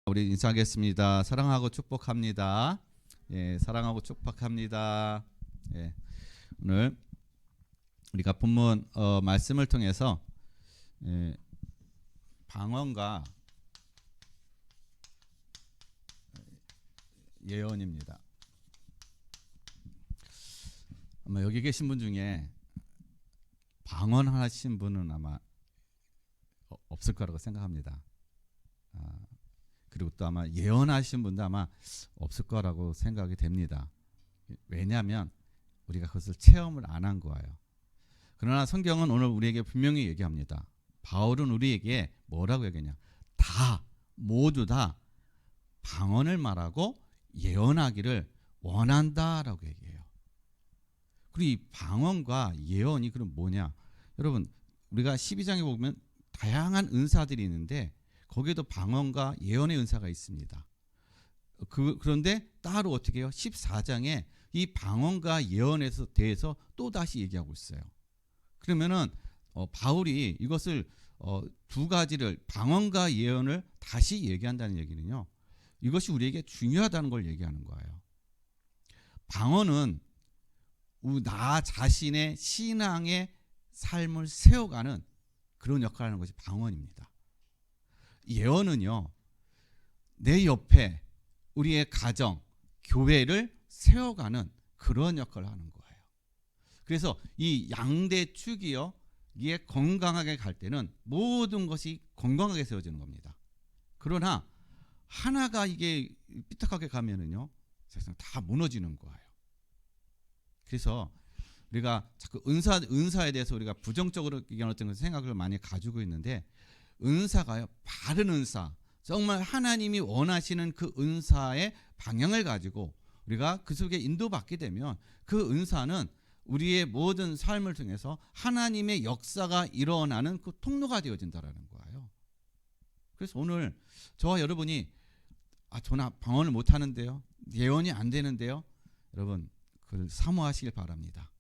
우리 인사하겠습니다. 사랑하고 축복합니다. 사랑하고 축복합니다. 오늘 우리가 본문 말씀을 통해서 방언과 예언입니다. 아마 여기 계신 분 중에 방언하신 분은 아마 없을 거라고 생각합니다. 그리고 또 아마 예언하신 분도 아마 없을 거라고 생각이 됩니다. 왜냐하면 우리가 그것을 체험을 안 한 거예요. 그러나 성경은 오늘 우리에게 분명히 얘기합니다. 바울은 우리에게 뭐라고 얘기하냐? 모두 다 방언을 말하고 예언하기를 원한다라고 얘기해요. 그리고 이 방언과 예언이 그럼 뭐냐? 여러분, 우리가 12장에 보면 다양한 은사들이 있는데 거기에도 방언과 예언의 은사가 있습니다. 그런데 따로 어떻게 해요? 14장에 이 방언과 예언에 대해서 또 다시 얘기하고 있어요. 그러면은 바울이 이것을 두 가지를 방언과 예언을 다시 얘기한다는 얘기는요. 이것이 우리에게 중요하다는 걸 얘기하는 거예요. 방언은 나 자신의 신앙의 삶을 세워가는 그런 역할을 하는 것이 방언입니다. 예언은요, 내 옆에 우리의 가정, 교회를 세워가는 그런 역할을 하는 거예요. 그래서 이 양대 축이요, 이게 건강하게 갈 때는 모든 것이 건강하게 세워지는 겁니다. 그러나 하나가 이게 삐딱하게 가면은요, 세상 다 무너지는 거예요. 그래서 우리가 자꾸 은사에 대해서 우리가 부정적으로 어떤 생각을 많이 가지고 있는데, 은사가요, 바른 은사, 정말 하나님이 원하시는 그 은사의 방향을 가지고 우리가 그 속에 인도받게 되면 그 은사는 우리의 모든 삶을 통해서 하나님의 역사가 일어나는 그 통로가 되어진다라는 거예요. 그래서 오늘 저와 여러분이 저는 방언을 못하는데요, 예언이 안 되는데요, 여러분 그걸 사모하시길 바랍니다.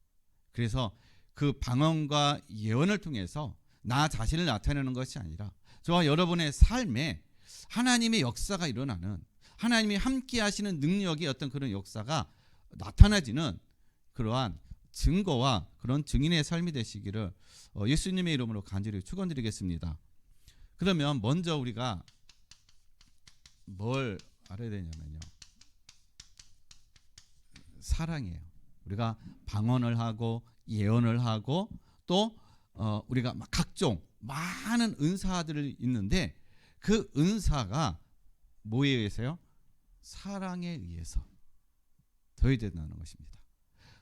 그래서 그 방언과 예언을 통해서 나 자신을 나타내는 것이 아니라 저와 여러분의 삶에 하나님의 역사가 일어나는, 하나님이 함께 하시는 능력의 어떤 그런 역사가 나타나지는 그러한 증거와 그런 증인의 삶이 되시기를 예수님의 이름으로 간절히 축원드리겠습니다. 그러면 먼저 우리가 뭘 알아야 되냐면요, 사랑이에요. 우리가 방언을 하고 예언을 하고 또 우리가 각종 많은 은사들이 있는데 그 은사가 뭐에 의해서요? 사랑에 의해서 더해진다는 것입니다.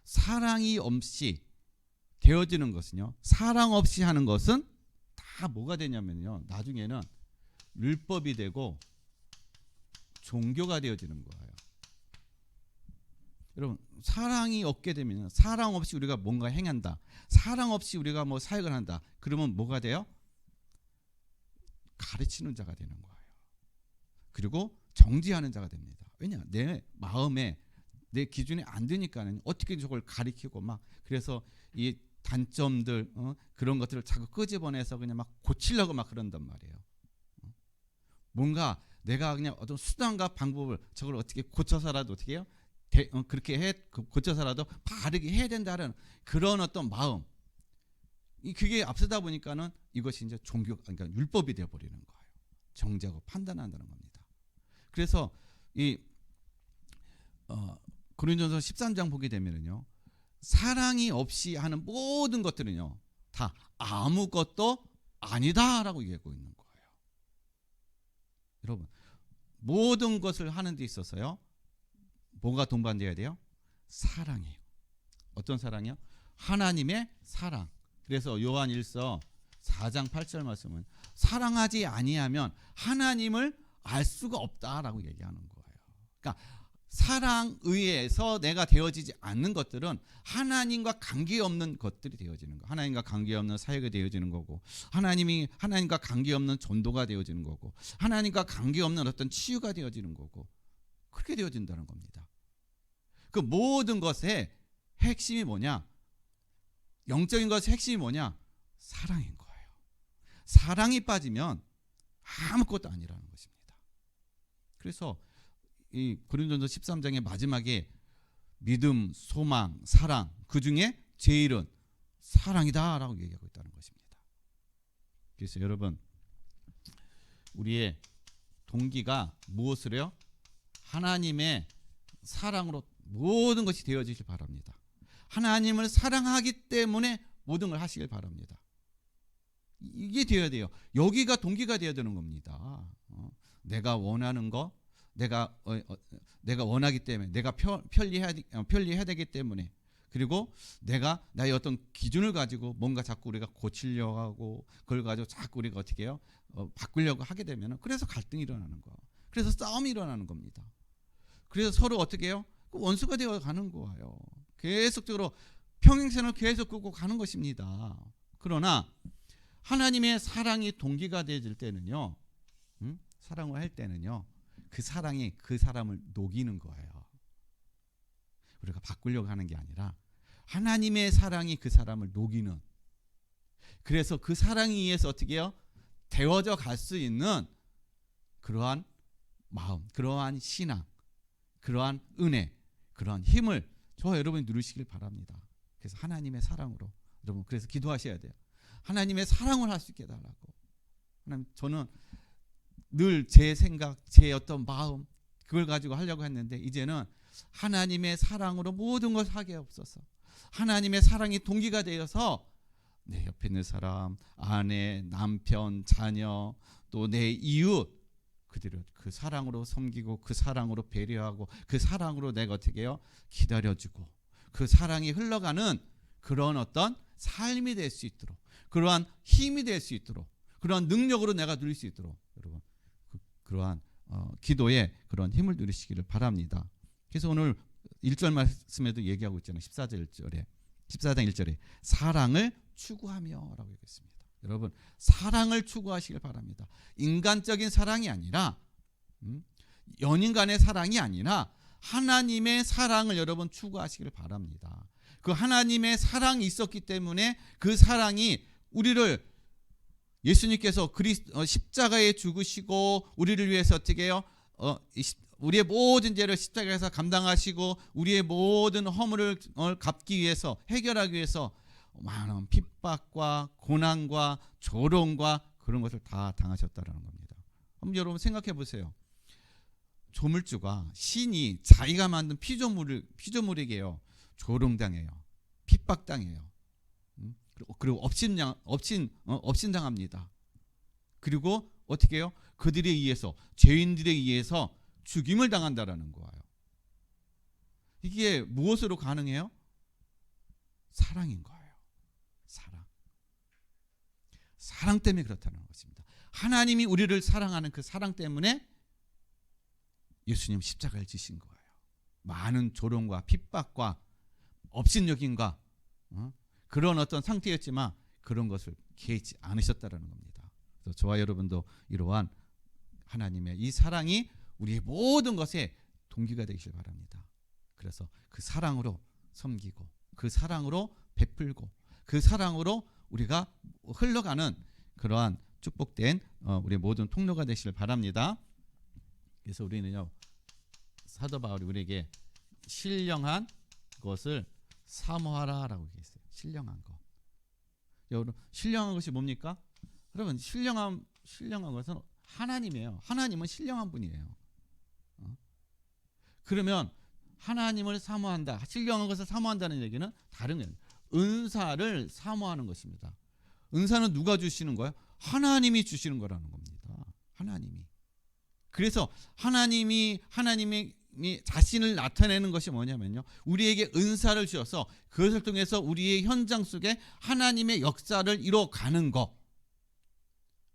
사랑이 없이 되어지는 것은요, 사랑 없이 하는 것은 다 뭐가 되냐면요, 나중에는 율법이 되고 종교가 되어지는 거예요. 여러분, 사랑이 없게 되면, 사랑 없이 우리가 뭔가 행한다, 사랑 없이 우리가 뭐 사역을 한다, 그러면 뭐가 돼요? 가르치는 자가 되는 거예요. 그리고 정죄하는 자가 됩니다. 왜냐? 내 마음에 내 기준이 안 되니까는 어떻게 저걸 가리키고 막, 그래서 이 단점들 그런 것들을 자꾸 끄집어내서 그냥 막 고치려고 막 그런단 말이에요. 뭔가 내가 그냥 어떤 수단과 방법을 저걸 어떻게 고쳐서라도 어떻게 해요? 그렇게 고쳐서라도 바르게 해야 된다는 그런 어떤 마음, 그게 앞서다 보니까는 이것이 이제 그러니까 율법이 되어 버리는 거예요. 정죄하고 판단한다는 겁니다. 그래서 이 고린도전서 13장 보게 되면은요, 사랑이 없이 하는 모든 것들은요 다 아무것도 아니다라고 얘기하고 있는 거예요. 여러분, 모든 것을 하는 데 있어서요, 뭐가 동반되어야 돼요? 사랑이에요. 어떤 사랑이요? 하나님의 사랑. 그래서 요한 1서 4장 8절 말씀은 사랑하지 아니하면 하나님을 알 수가 없다라고 얘기하는 거예요. 그러니까 사랑 의해서 내가 되어지지 않는 것들은 하나님과 관계없는 것들이 되어지는 거. 하나님과 관계없는 사역이 되어지는 거고, 하나님과 관계없는 전도가 되어지는 거고, 하나님과 관계없는 어떤 치유가 되어지는 거고, 그렇게 되어진다는 겁니다. 그 모든 것의 핵심이 뭐냐? 영적인 것의 핵심이 뭐냐? 사랑인 거예요. 사랑이 빠지면 아무것도 아니라는 것입니다. 그래서 이 고린도전서 13장의 마지막에 믿음, 소망, 사랑, 그 중에 제일은 사랑이다라고 얘기하고 있다는 것입니다. 그래서 여러분, 우리의 동기가 무엇으로요? 하나님의 사랑으로 모든 것이 되어지길 바랍니다. 하나님을 사랑하기 때문에 모든 걸 하시길 바랍니다. 이게 되어야 돼요. 여기가 동기가 되어야 되는 겁니다. 내가 원하는 거, 내가 원하기 때문에, 내가 편리해야 되기 때문에, 그리고 내가 나의 어떤 기준을 가지고 뭔가 자꾸 우리가 고치려고 하고 그걸 가지고 자꾸 우리가 어떻게 해요? 바꾸려고 하게 되면 그래서 갈등이 일어나는 거, 그래서 싸움이 일어나는 겁니다. 그래서 서로 어떻게 해요? 원수가 되어 가는 거예요. 계속적으로 평행선을 계속 끌고 가는 것입니다. 그러나 하나님의 사랑이 동기가 되어질 때는요, 사랑을 할 때는요, 그 사랑이 그 사람을 녹이는 거예요. 우리가 바꾸려고 하는 게 아니라 하나님의 사랑이 그 사람을 녹이는, 그래서 그 사랑에 의해서 어떻게 해요? 데워져 갈 수 있는 그러한 마음, 그러한 신앙, 그러한 은혜, 그러한 힘을 저와 여러분이 누리시길 바랍니다. 그래서 하나님의 사랑으로, 여러분 그래서 기도하셔야 돼요. 하나님의 사랑을 할 수 있게 해달라고. 하나님, 저는 늘 제 생각, 제 어떤 마음, 그걸 가지고 하려고 했는데 이제는 하나님의 사랑으로 모든 걸 하게 없어서, 하나님의 사랑이 동기가 되어서 내 옆에 있는 사람, 아내, 남편, 자녀, 또 내 이웃, 그들을 그 사랑으로 섬기고 그 사랑으로 배려하고 그 사랑으로 내가 어떻게 해요? 기다려주고 그 사랑이 흘러가는 그런 어떤 삶이 될 수 있도록, 그러한 힘이 될 수 있도록, 그러한 능력으로 내가 누릴 수 있도록 여러분 그러한 기도에 그런 힘을 누리시기를 바랍니다. 그래서 오늘 1절 말씀에도 얘기하고 있잖아요. 14장 1절에 사랑을 추구하며 라고 얘기했습니다. 여러분, 사랑을 추구하시길 바랍니다. 인간적인 사랑이 아니라 연인 간의 사랑이 아니라 하나님의 사랑을 여러분 추구하시길 바랍니다. 그 하나님의 사랑이 있었기 때문에 그 사랑이 우리를, 예수님께서 십자가에 죽으시고 우리를 위해서 어떻게 해요? 우리의 모든 죄를 십자가에서 감당하시고 우리의 모든 허물을 갚기 위해서, 해결하기 위해서 많은 핍박과 고난과 조롱과 그런 것을 다 당하셨다는 겁니다. 그럼 여러분 생각해 보세요. 조물주가, 신이 자기가 만든 피조물에게요 조롱당해요, 핍박당해요, 그리고 업신당합니다. 그리고 어떻게 해요? 그들에 의해서, 죄인들에 의해서 죽임을 당한다라는 거예요. 이게 무엇으로 가능해요? 사랑인 거예요. 사랑 때문에 그렇다는 것입니다. 하나님이 우리를 사랑하는 그 사랑 때문에 예수님 십자가를 지신 거예요. 많은 조롱과 핍박과 업신여김과 그런 어떤 상태였지만 그런 것을 개의치 않으셨다라는 겁니다. 그래서 저와 여러분도 이러한 하나님의 이 사랑이 우리의 모든 것에 동기가 되시길 바랍니다. 그래서 그 사랑으로 섬기고 그 사랑으로 베풀고 그 사랑으로 우리가 흘러가는 그러한 축복된 우리 모든 통로가 되시길 바랍니다. 그래서 우리는요, 사도 바울이 우리에게 신령한 것을 사모하라라고 얘기했어요. 신령한 것. 여러분, 신령한 것이 뭡니까? 여러분, 신령한 것은 하나님이에요. 하나님은 신령한 분이에요. 그러면 하나님을 사모한다, 신령한 것을 사모한다는 얘기는 다른 거예요. 은사를 사모하는 것입니다. 은사는 누가 주시는 거예요? 하나님이 주시는 거라는 겁니다. 하나님이. 그래서 하나님이 자신을 나타내는 것이 뭐냐면요, 우리에게 은사를 주셔서 그것을 통해서 우리의 현장 속에 하나님의 역사를 이뤄가는 것,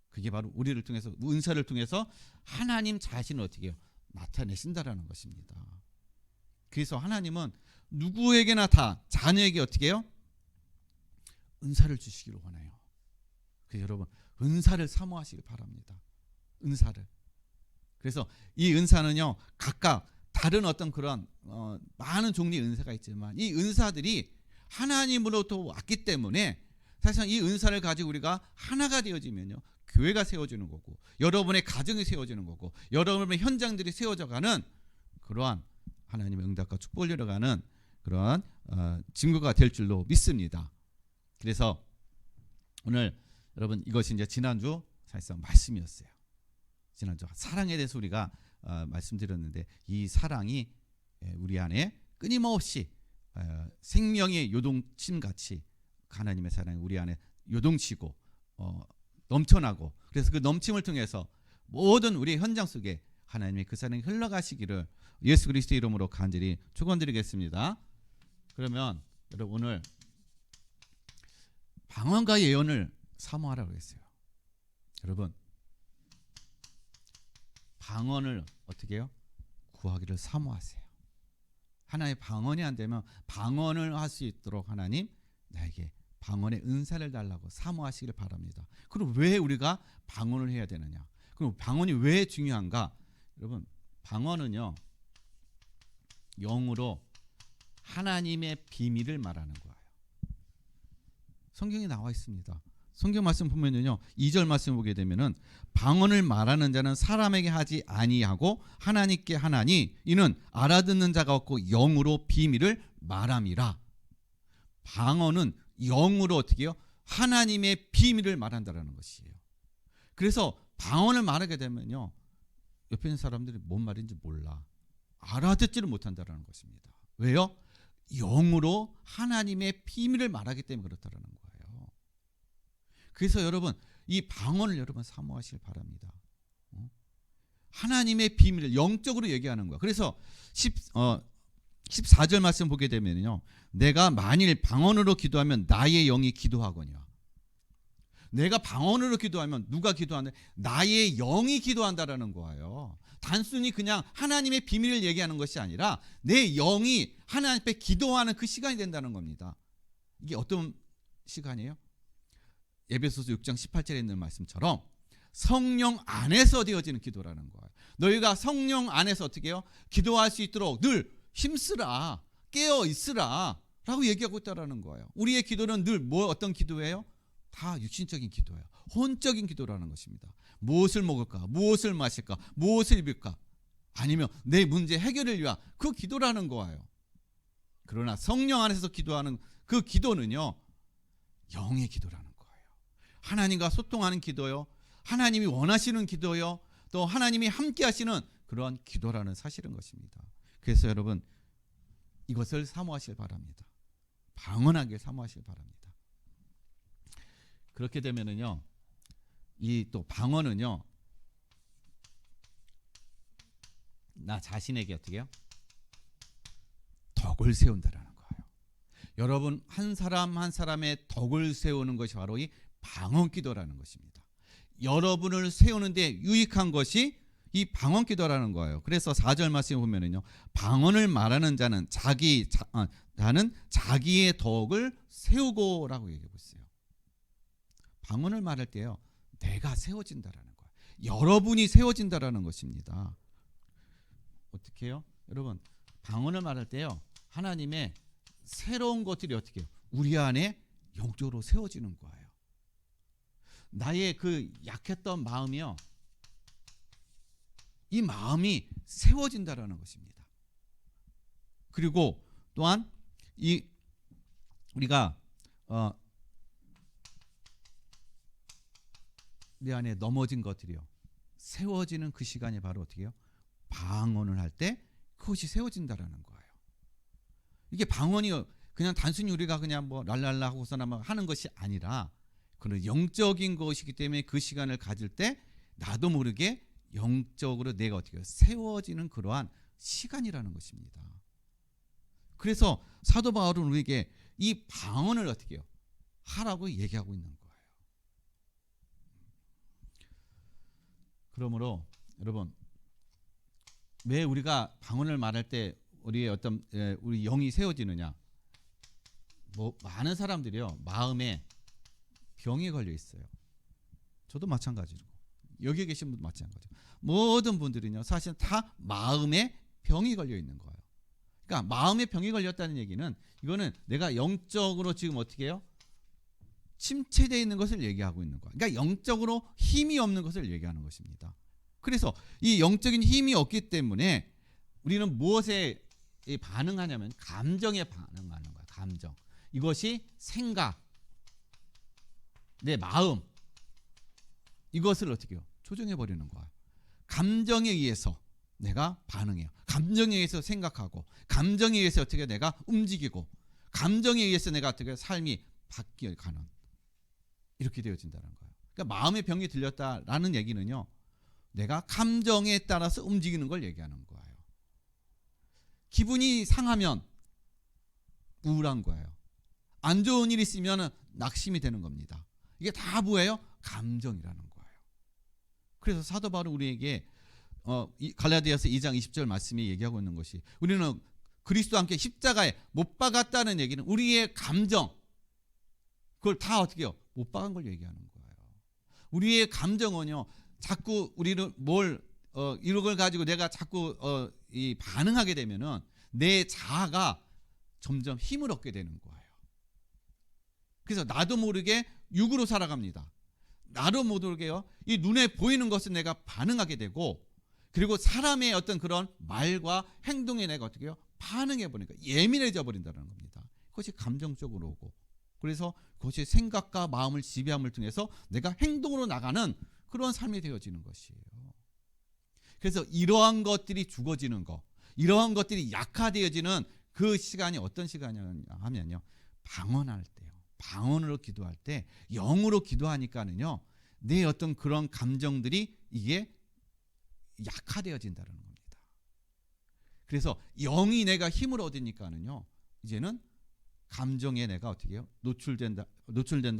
그게 바로 우리를 통해서, 은사를 통해서 하나님 자신을 어떻게 해요? 나타내신다라는 것입니다. 그래서 하나님은 누구에게나 다, 자녀에게 어떻게 해요? 은사를 주시기를 원해요. 그래서 여러분, 은사를 사모하시기 바랍니다. 은사를. 그래서 이 은사는요, 각각 다른 어떤 그런 많은 종류의 은사가 있지만 이 은사들이 하나님으로부터 왔기 때문에 사실상 이 은사를 가지고 우리가 하나가 되어지면요, 교회가 세워지는 거고, 여러분의 가정이 세워지는 거고, 여러분의 현장들이 세워져가는 그러한 하나님의 응답과 축복을 이뤄가는 그러한 증거가 될 줄로 믿습니다. 그래서 오늘 여러분, 이것이 이제 지난주 사실상 말씀이었어요. 지난주 사랑에 대해서 우리가 말씀드렸는데, 이 사랑이 우리 안에 끊임없이 생명의 요동침 같이 하나님의 사랑이 우리 안에 요동치고 넘쳐나고, 그래서 그 넘침을 통해서 모든 우리 현장 속에 하나님의 그 사랑이 흘러가시기를 예수 그리스도의 이름으로 간절히 축원드리겠습니다. 그러면 여러분, 오늘 방언과 예언을 사모하라고 했어요. 여러분, 방언을 어떻게 해요? 구하기를 사모하세요. 하나의 방언이 안 되면 방언을 할 수 있도록 하나님 나에게 방언의 은사를 달라고 사모하시길 바랍니다. 그럼 왜 우리가 방언을 해야 되느냐? 그럼 방언이 왜 중요한가? 여러분, 방언은요, 영으로 하나님의 비밀을 말하는 거예요. 성경에 나와 있습니다. 성경 말씀 보면요, 2절 말씀 보게 되면은 방언을 말하는 자는 사람에게 하지 아니하고 하나님께 하나니 이는 알아듣는 자가 없고 영으로 비밀을 말함이라. 방언은 영으로 어떻게 해요? 하나님의 비밀을 말한다라는 것이에요. 그래서 방언을 말하게 되면요, 옆에 있는 사람들이 뭔 말인지 몰라, 알아듣지를 못한다라는 것입니다. 왜요? 영으로 하나님의 비밀을 말하기 때문에 그렇다라는 거예요. 그래서 여러분, 이 방언을 여러분 사모하시길 바랍니다. 하나님의 비밀을 영적으로 얘기하는 거야. 그래서 14절 말씀 보게 되면요, 내가 만일 방언으로 기도하면 나의 영이 기도하거니와. 내가 방언으로 기도하면 누가 기도하는데? 나의 영이 기도한다라는 거예요. 단순히 그냥 하나님의 비밀을 얘기하는 것이 아니라 내 영이 하나님 앞에 기도하는 그 시간이 된다는 겁니다. 이게 어떤 시간이에요? 에베소서 6장 18절에 있는 말씀처럼 성령 안에서 되어지는 기도라는 거예요. 너희가 성령 안에서 어떻게 해요? 기도할 수 있도록 늘 힘쓰라, 깨어 있으라 라고 얘기하고 있다는 거예요. 우리의 기도는 늘 어떤 기도예요? 다 육신적인 기도예요. 혼적인 기도라는 것입니다. 무엇을 먹을까? 무엇을 마실까? 무엇을 입을까? 아니면 내 문제 해결을 위한 그 기도라는 거예요. 그러나 성령 안에서 기도하는 그 기도는요, 영의 기도라는 거예요. 하나님과 소통하는 기도요, 하나님이 원하시는 기도요, 또 하나님이 함께 하시는 그러한 기도라는 사실인 것입니다. 그래서 여러분, 이것을 사모하시길 바랍니다. 방언하게 사모하시길 바랍니다. 그렇게 되면은요, 이 또 방언은요, 나 자신에게 어떻게 해요? 덕을 세운다라는 거예요. 여러분, 한 사람 한 사람의 덕을 세우는 것이 바로 이 방언 기도라는 것입니다. 여러분을 세우는데 유익한 것이 이 방언 기도라는 거예요. 그래서 4절 말씀에 보면은요, 방언을 말하는 자는 나는 자기의 덕을 세우고라고 얘기하고 있어요. 방언을 말할 때요, 내가 세워진다라는 거예요. 여러분이 세워진다라는 것입니다. 어떻게 해요? 여러분, 방언을 말할 때요, 하나님의 새로운 것들이 어떻게 해요? 우리 안에 영적으로 세워지는 거예요. 나의 그 약했던 마음이요, 이 마음이 세워진다라는 것입니다. 그리고 또한 우리가 내 안에 넘어진 것들이요, 세워지는 그 시간이 바로 어떻게 해요? 방언을 할 때 그것이 세워진다라는 거예요. 이게 방언이 그냥 단순히 우리가 그냥 뭐 랄랄라 하고서나 하는 것이 아니라 그런 영적인 것이기 때문에 그 시간을 가질 때 나도 모르게 영적으로 내가 어떻게 해요? 세워지는 그러한 시간이라는 것입니다. 그래서 사도 바울은 우리에게 이 방언을 어떻게 해요? 하라고 얘기하고 있는 거예요. 그러므로 여러분, 왜 우리가 방언을 말할 때 우리의 우리 영이 세워지느냐? 많은 사람들이요, 마음에 병이 걸려 있어요. 저도 마찬가지고 여기 계신 분도 마찬가지고 모든 분들은요, 사실 다 마음에 병이 걸려 있는 거예요. 그러니까 마음에 병이 걸렸다는 얘기는, 이거는 내가 영적으로 지금 어떻게 해요? 침체되어 있는 것을 얘기하고 있는 거야. 그러니까 영적으로 힘이 없는 것을 얘기하는 것입니다. 그래서 이 영적인 힘이 없기 때문에 우리는 무엇에 반응하냐면 감정에 반응하는 거야. 감정. 이것이 생각, 내 마음, 이것을 어떻게 해요? 조정해 버리는 거야. 감정에 의해서 내가 반응해요. 감정에 의해서 생각하고, 감정에 의해서 어떻게 내가 움직이고, 감정에 의해서 내가 어떻게 삶이 바뀌어가는, 이렇게 되어진다는 거예요. 그러니까 마음의 병이 들렸다라는 얘기는요, 내가 감정에 따라서 움직이는 걸 얘기하는 거예요. 기분이 상하면 우울한 거예요. 안 좋은 일이 있으면 낙심이 되는 겁니다. 이게 다 뭐예요? 감정이라는 거예요. 그래서 사도 바울은 우리에게 갈라디아서 2장 20절 말씀이 얘기하고 있는 것이, 우리는 그리스도와 함께 십자가에 못 박았다는 얘기는 우리의 감정, 그걸 다 어떻게 해요? 못 박은 걸 얘기하는 거예요. 우리의 감정은요, 자꾸 우리는 이런 걸 가지고 내가 자꾸 반응하게 되면은 내 자아가 점점 힘을 얻게 되는 거예요. 그래서 나도 모르게 육으로 살아갑니다. 나도 모르게요, 이 눈에 보이는 것은 내가 반응하게 되고, 그리고 사람의 어떤 그런 말과 행동에 내가 어떻게 해요? 반응해 보니까 예민해져 버린다는 겁니다. 그것이 감정적으로 오고, 그래서 그것이 생각과 마음을 지배함을 통해서 내가 행동으로 나가는 그런 삶이 되어지는 것이에요. 그래서 이러한 것들이 죽어지는 거, 이러한 것들이 약화되어지는 그 시간이 어떤 시간이냐 하면요, 방언할 때요. 방언으로 기도할 때, 영으로 기도하니까는요, 내 어떤 그런 감정들이 이게 약화되어진다는 겁니다. 그래서 영이 내가 힘을 얻으니까는요, 이제는 감정에 내가 어떻게 해요? 노출된다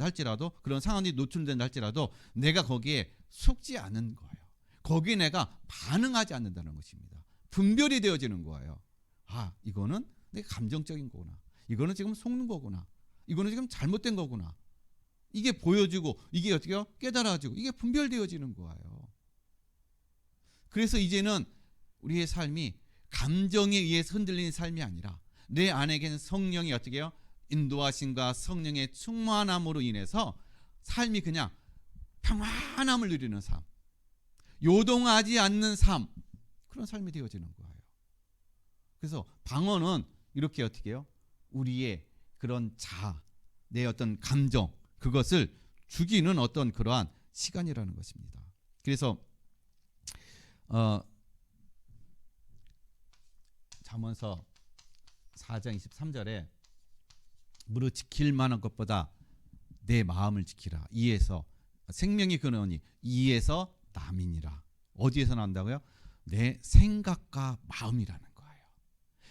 할지라도, 그런 상황이 노출된다 할지라도 내가 거기에 속지 않는 거예요. 거기에 내가 반응하지 않는다는 것입니다. 분별이 되어지는 거예요. 아, 이거는 내 감정적인 거구나. 이거는 지금 속는 거구나. 이거는 지금 잘못된 거구나. 이게 보여지고, 이게 어떻게 해요? 깨달아지고, 이게 분별되어지는 거예요. 그래서 이제는 우리의 삶이 감정에 의해서 흔들리는 삶이 아니라, 내 안에게는 성령이 어떻게 해요? 인도하심과 성령의 충만함으로 인해서 삶이 그냥 평안함을 누리는 삶, 요동하지 않는 삶, 그런 삶이 되어지는 거예요. 그래서 방언은 이렇게 어떻게 해요? 우리의 그런 자아, 내 어떤 감정, 그것을 죽이는 어떤 그러한 시간이라는 것입니다. 그래서 잠언서 4장 23절에 무릇 지킬 만한 것보다 내 마음을 지키라. 이에서 생명이 근원이 이에서 남이니라. 어디에서 난다고요? 내 생각과 마음이라는 거예요.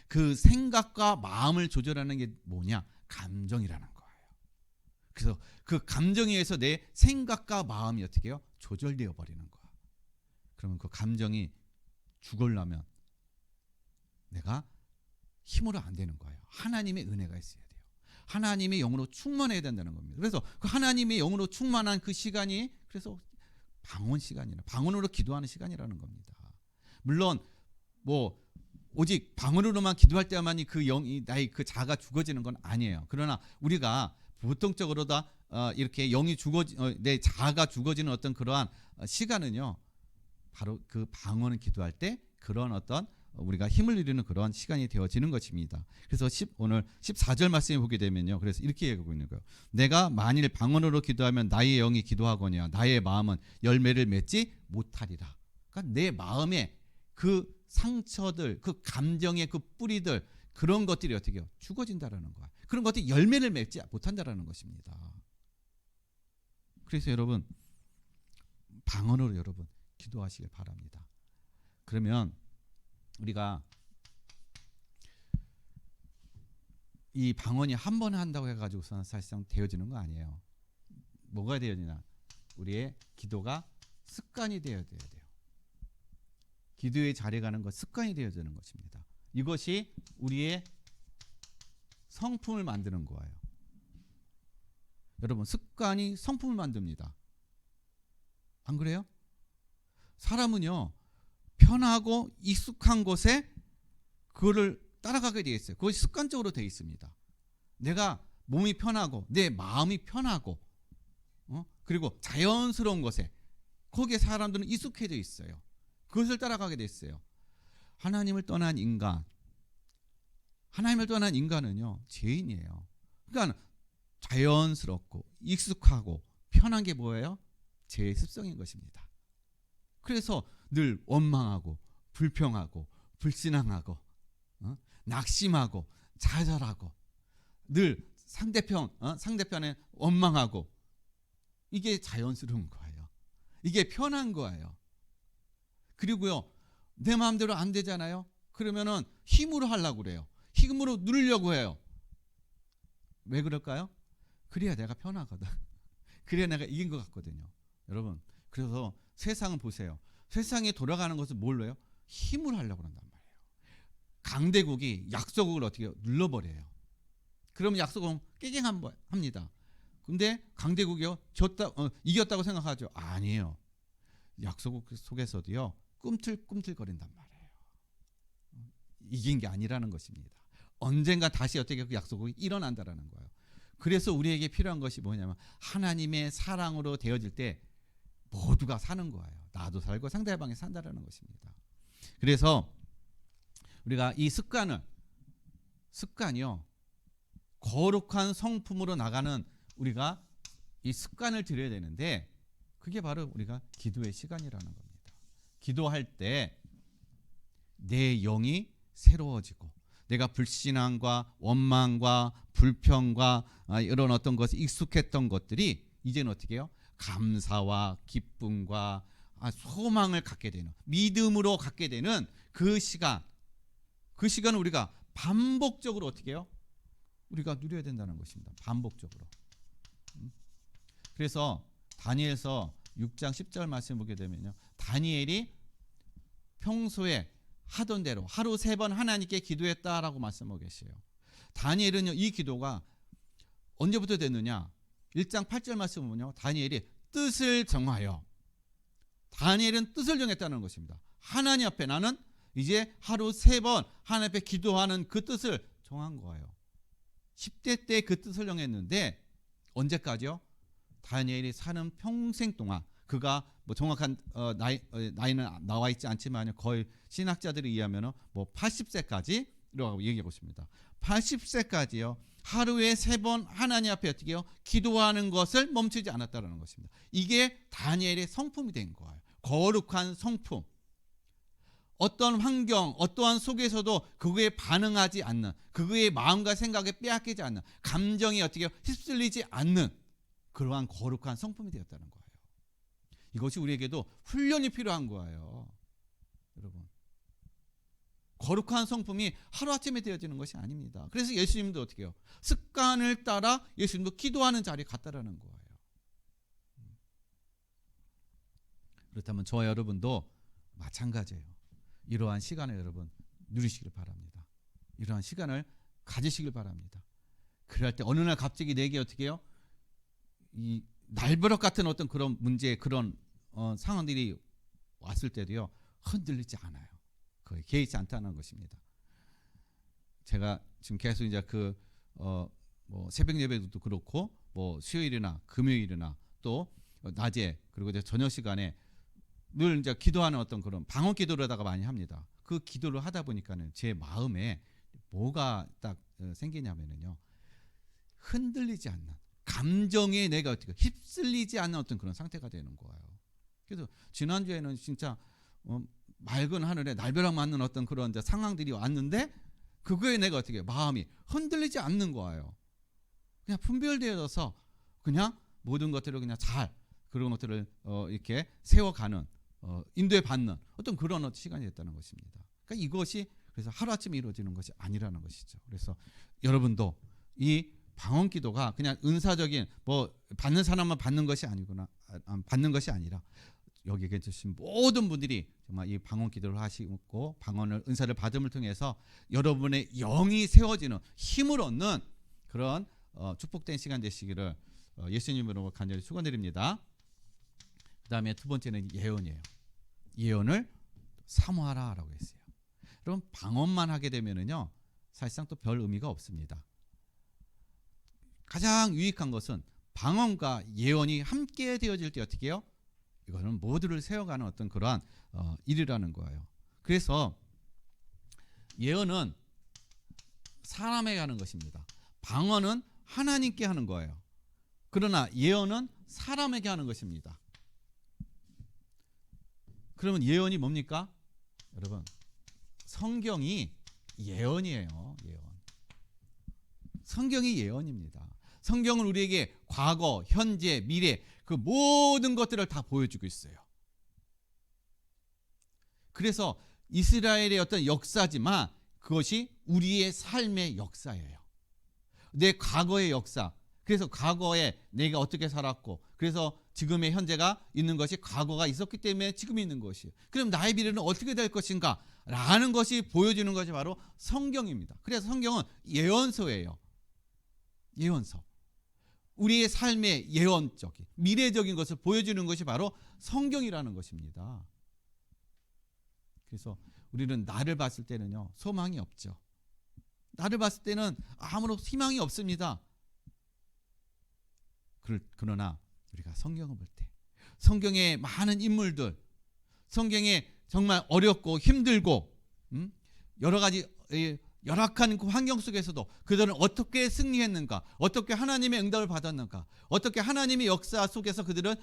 그 생각과 마음을 조절하는 게 뭐냐? 감정이라는 거예요. 그래서 그 감정에 의해서 내 생각과 마음이 어떻게 해요? 조절되어 버리는 거야. 그러면 그 감정이 죽으려면 내가 힘으로 안 되는 거예요. 하나님의 은혜가 있어야 돼요. 하나님의 영으로 충만해야 된다는 겁니다. 그래서 그 하나님의 영으로 충만한 그 시간이, 그래서 방언 시간이라, 방언으로 기도하는 시간이라는 겁니다. 물론 뭐 오직 방언으로만 기도할 때만이 그 영이, 나의 그 자가 죽어지는 건 아니에요. 그러나 우리가 보통적으로 다 이렇게 영이 내 자아가 죽어지는 어떤 그러한 시간은요, 바로 그 방언을 기도할 때 그런 어떤 우리가 힘을 누리는 그런 시간이 되어지는 것입니다. 그래서 오늘 14절 말씀에 보게 되면요, 그래서 이렇게 얘기하고 있는 거예요. 내가 만일 방언으로 기도하면 나의 영이 기도하거니와 나의 마음은 열매를 맺지 못하리라. 그러니까 내 마음에 그 상처들, 그 감정의 그 뿌리들, 그런 것들이 어떻게 해요? 죽어진다라는 거야. 그런 것들이 열매를 맺지 못한다라는 것입니다. 그래서 여러분, 방언으로 여러분 기도하시길 바랍니다. 그러면 우리가 이 방언이 한 번 한다고 해가지고서는 사실상 되어지는 거 아니에요. 뭐가 되어지냐? 우리의 기도가 습관이 되어야 돼요. 기도의 자리에 가는 것, 습관이 되어지는 것입니다. 이것이 우리의 성품을 만드는 거예요. 여러분, 습관이 성품을 만듭니다. 안 그래요? 사람은요, 편하고 익숙한 곳에 그거를 따라가게 되어 있어요. 그것이 습관적으로 되어 있습니다. 내가 몸이 편하고 내 마음이 편하고 그리고 자연스러운 것에 거기에 사람들은 익숙해져 있어요. 그것을 따라가게 됐어요. 하나님을 떠난 인간은요 죄인이에요. 그러니까 자연스럽고 익숙하고 편한 게 뭐예요? 죄의 습성인 것입니다. 그래서 늘 원망하고 불평하고 불신앙하고 낙심하고 좌절하고 늘 상대편에 원망하고, 이게 자연스러운 거예요. 이게 편한 거예요. 그리고요 내 마음대로 안 되잖아요. 그러면은 힘으로 하려고 그래요. 힘으로 누르려고 해요. 왜 그럴까요? 그래야 내가 편하거든. 그래야 내가 이긴 것 같거든요. 여러분, 그래서 세상을 보세요. 세상에 돌아가는 것은 뭘로 해요? 힘으로 하려고 한단 말이에요. 강대국이 약소국을 어떻게 눌러버려요. 그러면 약소국은 깨갱합니다. 근데 강대국이요 이겼다고 생각하죠. 아니에요. 약소국 속에서도요 꿈틀꿈틀거린단 말이에요. 이긴 게 아니라는 것입니다. 언젠가 다시 어떻게 그 약소국이 일어난다라는 거예요. 그래서 우리에게 필요한 것이 뭐냐면 하나님의 사랑으로 되어질 때 모두가 사는 거예요. 나도 살고 상대방이 산다라는 것입니다. 그래서 우리가 이 습관이요 거룩한 성품으로 나가는, 우리가 이 습관을 들여야 되는데, 그게 바로 우리가 기도의 시간이라는 겁니다. 기도할 때 내 영이 새로워지고, 내가 불신앙과 원망과 불평과 이런 어떤 것에 익숙했던 것들이 이제는 어떻게 해요? 감사와 기쁨과 소망을 갖게 되는, 믿음으로 갖게 되는 그 시간을 우리가 반복적으로 어떻게 해요? 우리가 누려야 된다는 것입니다. 반복적으로. 그래서 다니엘서 6장 10절 말씀 보게 되면요, 다니엘이 평소에 하던 대로 하루 3번 하나님께 기도했다라고 말씀하고 계세요. 다니엘은요 이 기도가 언제부터 됐느냐, 1장 8절 말씀 보면요, 다니엘이 뜻을 정하여, 다니엘은 뜻을 정했다는 것입니다. 하나님 앞에 나는 이제 하루 3번 하나님 앞에 기도하는 그 뜻을 정한 거예요. 10대 때 그 뜻을 정했는데 언제까지요? 다니엘이 사는 평생 동안, 그가 뭐 정확한 나이는 나와 있지 않지만 거의 신학자들에 의하면 뭐 80세까지라고 얘기하고 있습니다. 80세까지요 하루에 3번 하나님 앞에 어떻게 해요? 기도하는 것을 멈추지 않았다는 것입니다. 이게 다니엘의 성품이 된 거예요. 거룩한 성품. 어떤 환경, 어떠한 속에서도 그거에 반응하지 않는, 그거의 마음과 생각에 빼앗기지 않는, 감정이 어떻게 휩쓸리지 않는 그러한 거룩한 성품이 되었다는 거예요. 이것이 우리에게도 훈련이 필요한 거예요. 여러분, 거룩한 성품이 하루아침에 되어지는 것이 아닙니다. 그래서 예수님도 어떻게 해요? 습관을 따라 예수님도 기도하는 자리에 갔다라는 거예요. 그렇다면 저와 여러분도 마찬가지예요. 이러한 시간을 여러분 누리시길 바랍니다. 이러한 시간을 가지시길 바랍니다. 그럴 때 어느 날 갑자기 내게 어떻게 해요? 이 날벼락 같은 어떤 그런 문제, 그런 상황들이 왔을 때도요 흔들리지 않아요. 거의 개의치 않다는 것입니다. 제가 지금 계속 이제 뭐 새벽 예배도 그렇고, 뭐 수요일이나 금요일이나 또 낮에, 그리고 이제 저녁 시간에 늘 이제 기도하는 어떤 그런 방언 기도를다가 많이 합니다. 그 기도를 하다 보니까는 제 마음에 뭐가 딱 생기냐면요, 흔들리지 않는, 감정에 내가 어떻게 휩쓸리지 않는 어떤 그런 상태가 되는 거예요. 그래서 지난주에는 진짜 맑은 하늘에 날벼락 맞는 어떤 그런 상황들이 왔는데, 그거에 내가 어떻게 마음이 흔들리지 않는 거예요. 그냥 분별되어서 그냥 모든 것들을 그냥 잘, 그런 것들을 이렇게 세워가는, 인도해 받는 어떤 그런 시간이 됐다는 것입니다. 그러니까 이것이 그래서 하루아침에 이루어지는 것이 아니라는 것이죠. 그래서 여러분도 이 방언 기도가 그냥 은사적인 뭐 받는 사람만 받는 것이 받는 것이 아니라 여기 계신 모든 분들이 정말 이 방언 기도를 하시고 방언을, 은사를 받음을 통해서 여러분의 영이 세워지는, 힘을 얻는 그런 축복된 시간 되시기를 예수님으로 간절히 축원드립니다. 그 다음에 두 번째는 예언이에요. 예언을 사모하라라고 했어요. 여러분, 방언만 하게 되면은요 사실상 또 별 의미가 없습니다. 가장 유익한 것은 방언과 예언이 함께 되어질 때 어떻게 해요? 이거는 모두를 세워가는 어떤 그러한 일이라는 거예요. 그래서 예언은 사람에게 하는 것입니다. 방언은 하나님께 하는 거예요. 그러나 예언은 사람에게 하는 것입니다. 그러면 예언이 뭡니까? 여러분, 성경이 예언이에요. 예언. 성경이 예언입니다. 성경은 우리에게 과거, 현재, 미래 그 모든 것들을 다 보여주고 있어요. 그래서 이스라엘의 어떤 역사지만 그것이 우리의 삶의 역사예요. 내 과거의 역사. 그래서 과거에 내가 어떻게 살았고, 그래서 지금의 현재가 있는 것이 과거가 있었기 때문에 지금이 있는 것이에요. 그럼 나의 미래는 어떻게 될 것인가 라는 것이 보여주는 것이 바로 성경입니다. 그래서 성경은 예언서예요. 예언서. 우리의 삶의 예언적인 미래적인 것을 보여주는 것이 바로 성경이라는 것입니다. 그래서 우리는 나를 봤을 때는요, 소망이 없죠. 나를 봤을 때는 아무런 희망이 없습니다. 그러나 우리가 성경을 볼 때 성경의 많은 인물들, 성경에 정말 어렵고 힘들고 여러 가지 열악한 그 환경 속에서도 그들은 어떻게 승리했는가, 어떻게 하나님의 응답을 받았는가, 어떻게 하나님의 역사 속에서 그들은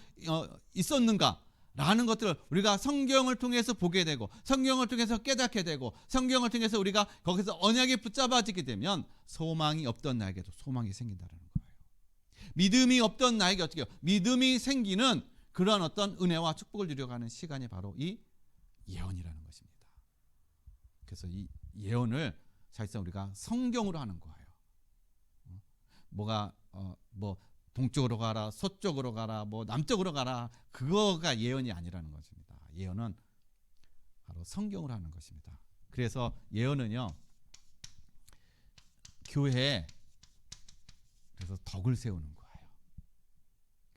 있었는가 라는 것들을 우리가 성경을 통해서 보게 되고, 성경을 통해서 깨닫게 되고, 성경을 통해서 우리가 거기서 언약에 붙잡아지게 되면 소망이 없던 나에게도 소망이 생긴다는 거예요. 믿음이 없던 나에게 어떻게 해요? 믿음이 생기는 그런 어떤 은혜와 축복을 누려가는 시간이 바로 이 예언이라는 것입니다. 그래서 이 예언을 사실상 우리가 성경으로 하는 거예요. 뭐 동쪽으로 가라, 서쪽으로 가라, 뭐 남쪽으로 가라, 그거가 예언이 아니라는 것입니다. 예언은 바로 성경으로 하는 것입니다. 그래서 예언은요, 교회에 그래서 덕을 세우는 거예요.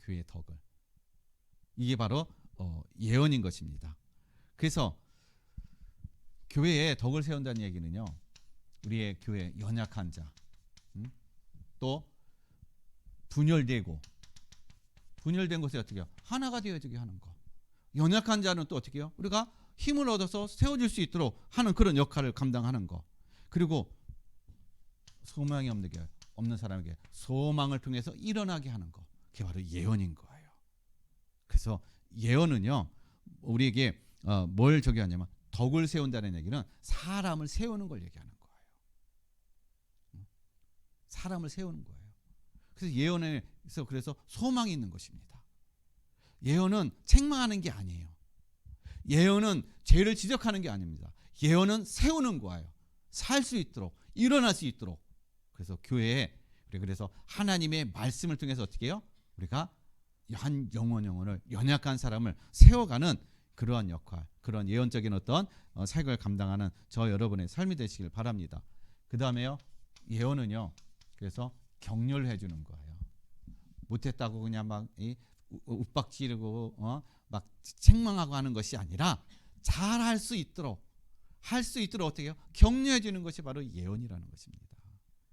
교회의 덕을. 이게 바로 예언인 것입니다. 그래서 교회에 덕을 세운다는 얘기는요, 우리의 교회 연약한 자, 또 분열된 곳에 어떻게 해요? 하나가 되어지게 하는 거. 연약한 자는 또 어떻게 해요? 우리가 힘을 얻어서 세워질 수 있도록 하는 그런 역할을 감당하는 거. 그리고 소망이 없는 사람에게 소망을 통해서 일어나게 하는 거. 그게 바로 예언인 거예요. 그래서 예언은요, 우리에게 뭘 저기 하냐면 덕을 세운다는 얘기는 사람을 세우는 걸 얘기하는 거예요. 사람을 세우는 거예요. 그래서 예언에서 그래서 소망이 있는 것입니다. 예언은 책망하는 게 아니에요. 예언은 죄를 지적하는 게 아닙니다. 예언은 세우는 거예요. 살 수 있도록, 일어날 수 있도록. 그래서 교회에 그래서 하나님의 말씀을 통해서 어떻게 해요? 우리가 한 영혼을 연약한 사람을 세워가는 그러한 역할, 그런 예언적인 어떤 사역을 감당하는 저 여러분의 삶이 되시길 바랍니다. 그 다음에요, 예언은요, 그래서 격려를 해주는 거예요. 못했다고 그냥 막 윽박지르고 막 책망하고 하는 것이 아니라 잘할 수 있도록 어떻게 해요? 격려해 주는 것이 바로 예언이라는 것입니다.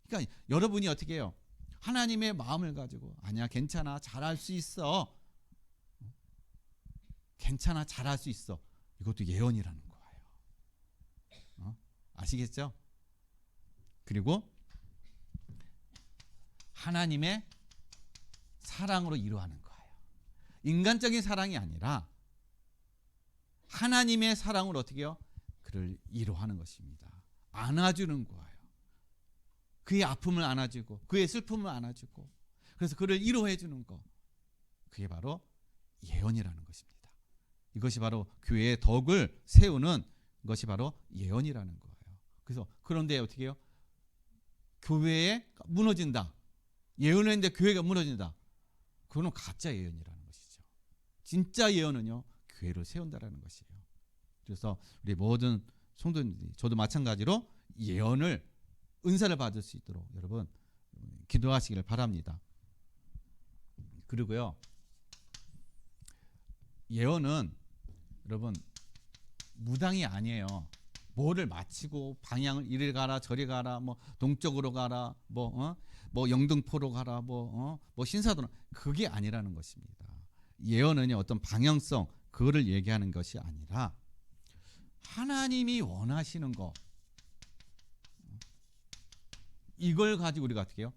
그러니까 여러분이 어떻게 해요? 하나님의 마음을 가지고 아니야, 괜찮아, 잘할 수 있어, 괜찮아, 잘할 수 있어, 이것도 예언이라는 거예요. 아시겠죠? 그리고 하나님의 사랑으로 이루어하는 거예요. 인간적인 사랑이 아니라 하나님의 사랑으로 어떻게 해요? 그를 이루어하는 것입니다. 안아주는 거예요. 그의 아픔을 안아주고 그의 슬픔을 안아주고, 그래서 그를 위로해 주는 것, 그게 바로 예언이라는 것입니다. 이것이 바로 교회의 덕을 세우는 것이 바로 예언이라는 거예요. 그래서 그런데 어떻게 해요? 교회에 무너진다, 예언을 했는데 교회가 무너진다, 그거는 가짜 예언이라는 것이죠. 진짜 예언은요, 교회를 세운다라는 것이에요. 그래서 우리 모든 성도님들이, 저도 마찬가지로 예언을, 은사를 받을 수 있도록 여러분 기도하시기를 바랍니다. 그리고요, 예언은 여러분 무당이 아니에요. 뭐를 마치고 방향을 이리 가라 저리 가라 뭐 동쪽으로 가라 뭐 영등포로 가라 뭐 신사동 그게 아니라는 것입니다. 예언은요 어떤 방향성 그거를 얘기하는 것이 아니라 하나님이 원하시는 거 이걸 가지고 우리가 어떻게 해요?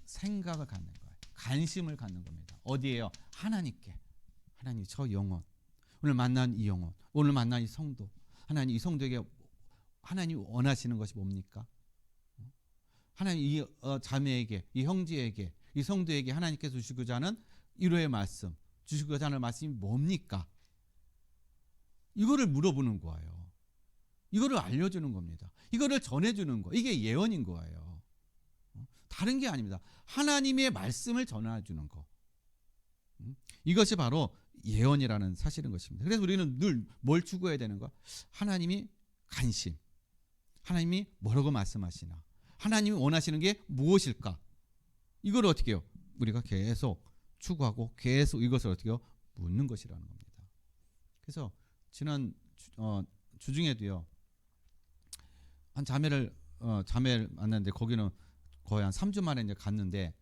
생각을 갖는 거예요. 관심을 갖는 겁니다. 어디에요? 하나님께. 하나님 저 영혼 오늘 만난 이 영혼 오늘 만난 이 성도 하나님 이 성도에게 하나님 원하시는 것이 뭡니까? 하나님 이 자매에게 이 형제에게 이 성도에게 하나님께서 주시고자 하는 위로의 말씀 주시고자 하는 말씀이 뭡니까? 이거를 물어보는 거예요. 이거를 알려주는 겁니다. 이거를 전해주는 거 이게 예언인 거예요. 다른 게 아닙니다. 하나님의 말씀을 전해주는 거 이것이 바로 예언이라는 사실인 것입니다. 그래서 우리는 늘 뭘 추구해야 되는 거? 하나님이 관심 하나님이 뭐라고 말씀하시나 하나님이 원하시는 게 무엇일까? 이걸 어떻게 해요? 우리가 계속 추구하고 계속 이것을 어떻게 해요? 묻는 것이라는 겁니다. 그래서 지난 주중에도요 한 자매를 만났는데 거기는 거의 한 3주 만에 이제 갔는데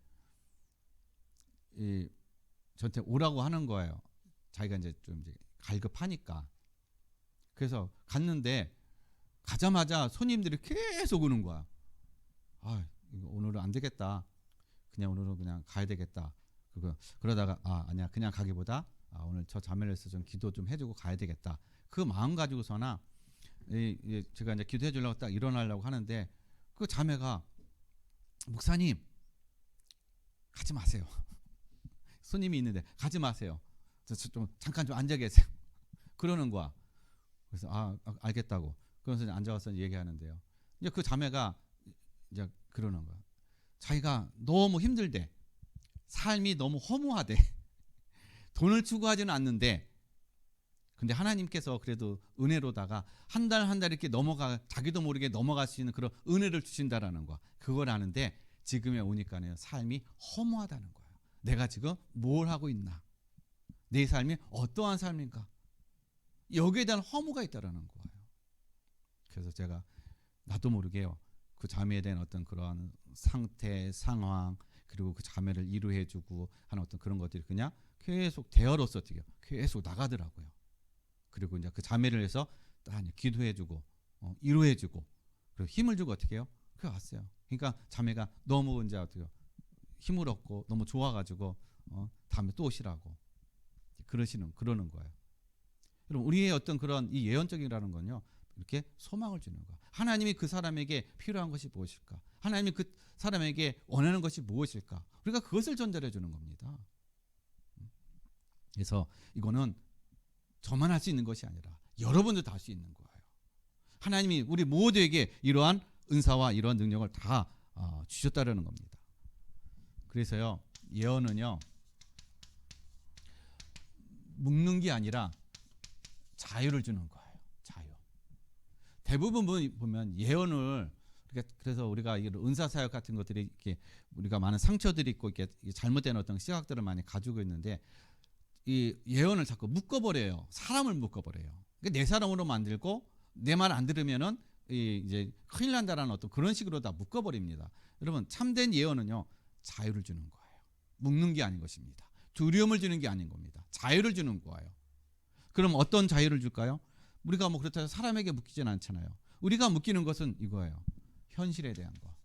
저한테 오라고 하는 거예요. 자기가 이제 좀 이제 갈급하니까. 그래서 갔는데 가자마자 손님들이 계속 오는 거야. 아, 이거 오늘은 안 되겠다. 오늘은 그냥 가야 되겠다. 그러다가 아니야 그냥 가기보다 오늘 저 자매를 해서 좀 기도 좀 해주고 가야 되겠다. 그 마음 가지고서나 제가 이제 기도해 주려고 딱 일어나려고 하는데 그 자매가 목사님 가지 마세요. 손님이 있는데 가지 마세요. 좀 잠깐 좀 앉아 계세요. 그러는 거야. 그래서 알겠다고. 그래서 앉아서 얘기하는데요. 이제 그 자매가 이제 그러는 거야. 자기가 너무 힘들대. 삶이 너무 허무하대. 돈을 추구하지는 않는데 근데 하나님께서 그래도 은혜로다가 한 달 한 달 이렇게 자기도 모르게 넘어갈 수 있는 그런 은혜를 주신다라는 거야. 그걸 아는데 지금에 오니까는 삶이 허무하다는 거야. 내가 지금 뭘 하고 있나? 내 삶이 어떠한 삶인가? 여기에 대한 허무가 있다라는 거예요. 그래서 제가 나도 모르게요. 그 자매에 대한 어떤 그러한 상태, 상황 그리고 그 자매를 위로해주고 하는 어떤 그런 것들이 그냥 계속 대화로서 어떻게 해요? 계속 나가더라고요. 그리고 이제 그 자매를 해서 딱 기도해주고 위로해주고 그리고 힘을 주고 어떻게 해요? 그래 왔어요. 그러니까 자매가 너무 이제 어떻게 힘을 얻고 너무 좋아가지고 다음에 또 오시라고 그러는 거예요. 여러분 우리의 어떤 그런 이 예언적이라는 건요 이렇게 소망을 주는 거야. 하나님이 그 사람에게 필요한 것이 무엇일까? 하나님이 그 사람에게 원하는 것이 무엇일까? 우리가 그것을 전달해 주는 겁니다. 그래서 이거는 저만 할 수 있는 것이 아니라 여러분도 다 할 수 있는 거예요. 하나님이 우리 모두에게 이러한 은사와 이러한 능력을 다 주셨다라는 겁니다. 그래서요 예언은요 묶는 게 아니라 자유를 주는 거예요. 자유. 대부분 보면 예언을 그래서 우리가 은사 사역 같은 것들이 이렇게 우리가 많은 상처들이 있고 이렇게 잘못된 어떤 시각들을 많이 가지고 있는데 이 예언을 자꾸 묶어버려요. 사람을 묶어버려요. 그러니까 내 사람으로 만들고 내 말 안 들으면은 이제 큰일 난다라는 어떤 그런 식으로 다 묶어버립니다. 여러분 참된 예언은요 자유를 주는 거예요. 묶는 게 아닌 것입니다. 두려움을 주는 게 아닌 겁니다. 자유를 주는 거예요. 그럼 어떤 자유를 줄까요? 우리가 뭐 그렇다고 사람에게 묶이지는 않잖아요. 우리가 묶이는 것은 이거예요. 현실에 대한 거,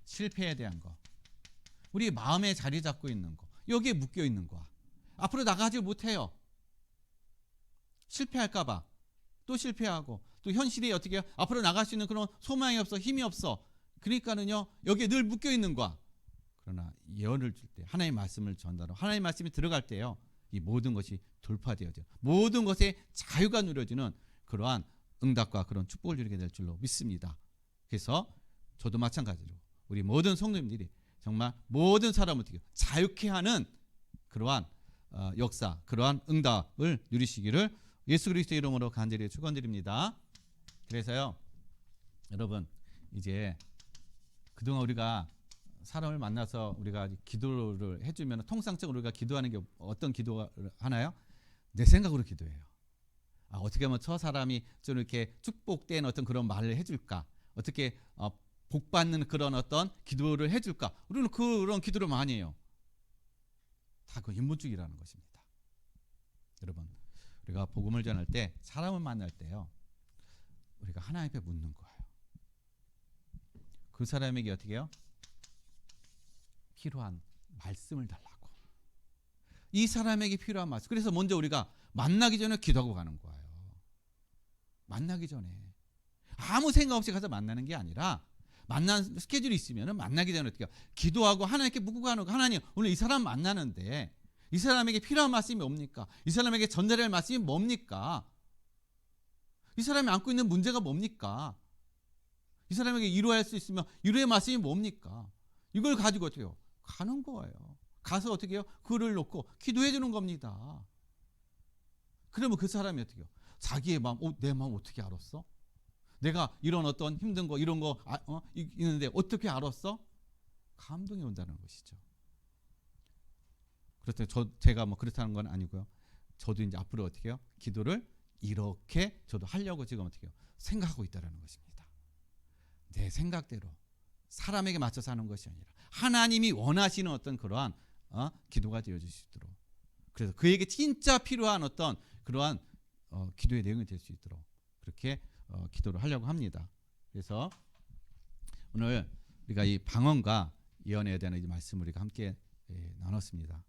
실패에 대한 거, 우리 마음에 자리 잡고 있는 거, 여기에 묶여 있는 거야. 앞으로 나가지 못해요. 실패할까봐 또 실패하고 또 현실이 어떻게 해요? 앞으로 나갈 수 있는 그런 소망이 없어, 힘이 없어. 그러니까는요 여기에 늘 묶여 있는 거야. 그러나 예언을 줄 때 하나님의 말씀을 전달하고 하나님의 말씀이 들어갈 때요 이 모든 것이 돌파되어져요. 모든 것에 자유가 누려지는 그러한 응답과 그런 축복을 누리게 될 줄로 믿습니다. 그래서 저도 마찬가지로 우리 모든 성도님들이 정말 모든 사람을 어떻게 자유케 하는 그러한 역사, 그러한 응답을 누리시기를 예수 그리스도의 이름으로 간절히 축원드립니다. 그래서요 여러분 이제 그동안 우리가 사람을 만나서 우리가 기도를 해주면 통상적으로 우리가 기도하는 게 어떤 기도를 하나요? 내 생각으로 기도해요. 어떻게 하면 저 사람이 좀 이렇게 축복된 어떤 그런 말을 해줄까? 어떻게 복받는 그런 어떤 기도를 해줄까? 우리는 그런 기도를 많이 해요. 다 그 인본주의라는 것입니다. 여러분, 우리가 복음을 전할 때, 사람을 만날 때요, 우리가 하나님 앞에 묻는 거예요. 그 사람에게 어떻게 해요? 필요한 말씀을 달라고. 이 사람에게 필요한 말씀. 그래서 먼저 우리가 만나기 전에 기도하고 가는 거예요. 만나기 전에 아무 생각 없이 가서 만나는 게 아니라, 만난 스케줄이 있으면 만나기 전에 어떻게 해요? 기도하고 하나님께 묻고 가는 거. 하나님, 오늘 이 사람 만나는데 이 사람에게 필요한 말씀이 뭡니까? 이 사람에게 전달해야 할 말씀이 뭡니까? 이 사람이 안고 있는 문제가 뭡니까? 이 사람에게 위로할 수 있으면 위로의 말씀이 뭡니까? 이걸 가지고 어떻게 해요? 가는 거예요. 가서 어떻게 해요? 글을 놓고 기도해 주는 겁니다. 그러면 그 사람이 어떻게 해요? 자기의 마음, 내 마음 어떻게 알았어? 내가 이런 어떤 힘든 거, 이런 거 있는데 어떻게 알았어? 감동이 온다는 것이죠. 그렇다고 제가 뭐 그렇다는 건 아니고요. 저도 이제 앞으로 어떻게 해요? 기도를 이렇게 저도 하려고 지금 어떻게 해요? 생각하고 있다는 것입니다. 내 생각대로 사람에게 맞춰서 하는 것이 아니라 하나님이 원하시는 어떤 그러한 기도가 되어질 수 있도록, 그래서 그에게 진짜 필요한 어떤 그러한 기도의 내용이 될 수 있도록 그렇게 기도를 하려고 합니다. 그래서 오늘 우리가 이 방언과 예언에 대한 이 말씀을 우리가 함께 나눴습니다.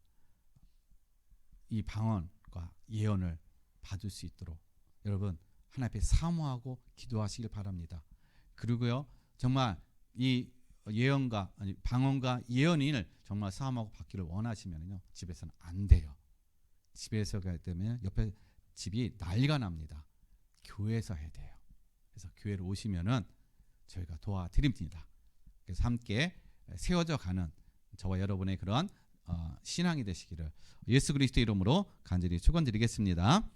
이 방언과 예언을 받을 수 있도록 여러분 하나님 앞에 사모하고 기도하시길 바랍니다. 그리고요, 정말 이 예언과 방언과 예언인을 정말 사모하고 받기를 원하시면요, 집에서는 안 돼요. 집에서 가야 되면 옆에 집이 난리가 납니다. 교회에서 해야 돼요. 그래서 교회를 오시면은 저희가 도와드립니다. 그래서 함께 세워져 가는 저와 여러분의 그런 신앙이 되시기를 예수 그리스도 이름으로 간절히 축원드리겠습니다.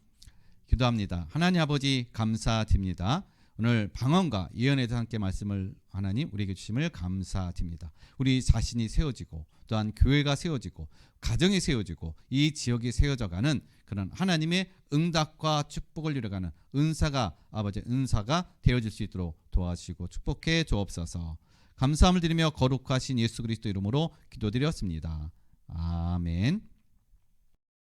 기도합니다. 하나님 아버지 감사드립니다. 오늘 방언과 예언에 대해서 함께 말씀을 하나님 우리에게 주심을 감사드립니다. 우리 자신이 세워지고 또한 교회가 세워지고 가정이 세워지고 이 지역이 세워져가는 그런 하나님의 응답과 축복을 이뤄가는 은사가 되어질 수 있도록 도와주시고 축복해 주옵소서. 감사함을 드리며 거룩하신 예수 그리스도 이름으로 기도드렸습니다. 아멘.